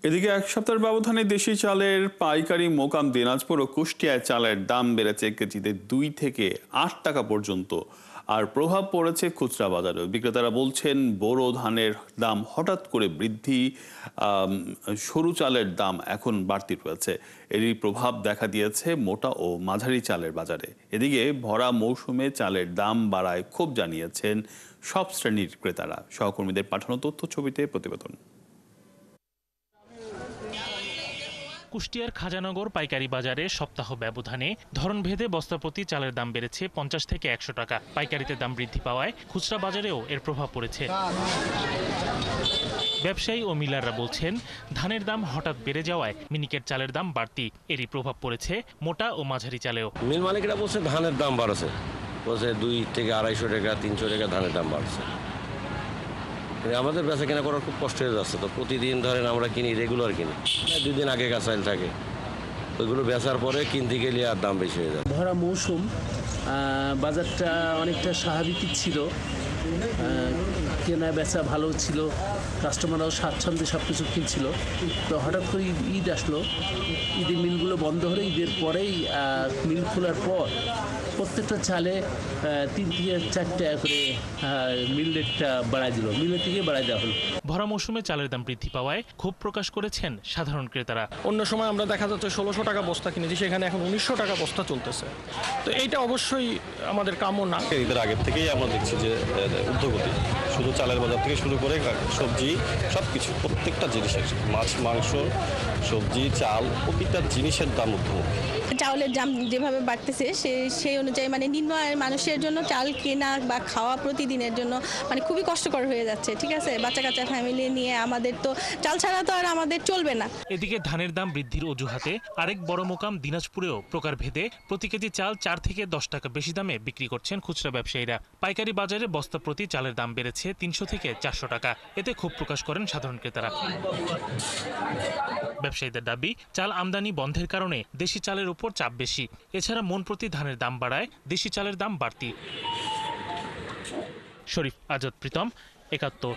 এদিকে এক সপ্তাহের ব্যবধানে দেশি চালের পাইকারি মোকাম দিনাজপুর ও কুষ্টিয়ায় চালের দাম বেড়েছে কেজিতে 2 থেকে 8 টাকা পর্যন্ত। আর প্রভাব পড়েছে খুচরা বাজারে। বিক্রেতারা বলছেন বোরো ধানের দাম হঠাৎ করে বৃদ্ধি, সরু চালের দাম এখন বাড়তি রয়েছে। এরই প্রভাব দেখা দিয়েছে মোটা ও মাঝারি চালের বাজারে। এদিকে ভরা মৌসুমে চালের দাম বাড়ায় ক্ষোভ জানিয়েছেন সব শ্রেণীর ক্রেতারা। সহকর্মীদের পাঠানো তথ্য ছবিতে প্রতিবেদন। কুষ্টিয়ার খাজানগর পাইকারি বাজারে সপ্তাহ ব্যবধানে ধরনভেদে বস্তাপ্রতি চালের দাম বেড়েছে 50 থেকে 100 টাকা। পাইকারিতে দাম বৃদ্ধি পাওয়ায় খুচরা বাজারেও এর প্রভাব পড়েছে। ব্যবসায়ী ও মিলাররা বলছেন ধানের দাম হঠাৎ বেড়ে যাওয়ায় মিনিকেট চালের দাম বাড়তি। এরই প্রভাব পড়েছে মোটা ও মাঝারি চালেও। মিল মালিকরা বলছে ধানের দাম বাড়ছে, বলছে 2 থেকে 250 টাকা 300 টাকা ধানের দাম বাড়ছে। আমাদের বেচা কেনা করার খুব কষ্ট হয়ে যাচ্ছে। তো প্রতিদিন ধরেন আমরা কিনি, রেগুলার কিনি, 2 দিন আগে চাল থাকে, ওইগুলো বেচার পরে কিনতে গেলে আর দাম বেশি হয়ে যায়। ভরা মৌসুম, বাজারটা অনেকটা স্বাভাবিকই ছিল, কেনা বেচা ভালো ছিল, কাস্টমাররাও স্বাচ্ছন্দ্যে সব কিছু কিনছিল। তো হঠাৎ করে ঈদ আসলো, ঈদের মিলগুলো বন্ধ হলে ঈদের পরেই মিল খোলার পর প্রত্যেকটা চালে 3 থেকে 4 টাকা করে মিল রেটটা বাড়াই দিল, মিলের থেকে বাড়াই দেওয়া হলো। ভরা মৌসুমে চালের দাম বৃদ্ধি পাওয়ায় ক্ষোভ প্রকাশ করেছেন সাধারণ ক্রেতারা। অন্য সময় আমরা দেখা যাচ্ছে 1600 টাকা বস্তা কিনেছি, সেখানে এখন 1900 টাকা বস্তা চলতেছে। তো এইটা অবশ্যই আমাদের কাম্য না। ঈদের আগের থেকেই আমরা দেখছি যে ঊর্ধ্বগতি, শুধু চালের বাজার থেকে শুরু করে সবজি সবকিছু, প্রত্যেকটা জিনিসের, মাছ মাংস সবজি চাল প্রতিটা জিনিসের দাম ঊর্ধ্বমুখী। চাউলের দাম যেভাবে বাড়তেছে সেই অনুযায়ী মানে নিম্ন আয়ের মানুষের জন্য চাল কেনা বা খাওয়া প্রতিদিনের জন্য মানে খুবই কষ্টকর হয়ে যাচ্ছে। ঠিক আছে, বাচ্চা কাচ্চা ফ্যামিলি নিয়ে আমাদের তো চাল ছাড়া তো আর আমাদের চলবে না। এদিকে ধানের দাম বৃদ্ধির অজুহাতে আরেক বড় মোকাম দিনাজপুরেও প্রকারভেদে প্রতি কেজি চাল 4 থেকে 10 টাকা বেশি দামে বিক্রি করছেন খুচরা ব্যবসায়ীরা। পাইকারি বাজারে বস্তা প্রতি চালের দাম বেড়েছে 300 থেকে 400 টাকা। এতে ক্ষোভ প্রকাশ করেন সাধারণ ক্রেতারা। ব্যবসায়ীদের দাবি, চাল আমদানি বন্ধের কারণে দেশি চালের উপর চাপ বেশি। এছাড়া মন প্রতি ধানের দাম বাড়ায় দেশি চালের দাম বাড়তি। শরীফ আজাদ প্রীতম, ৭১।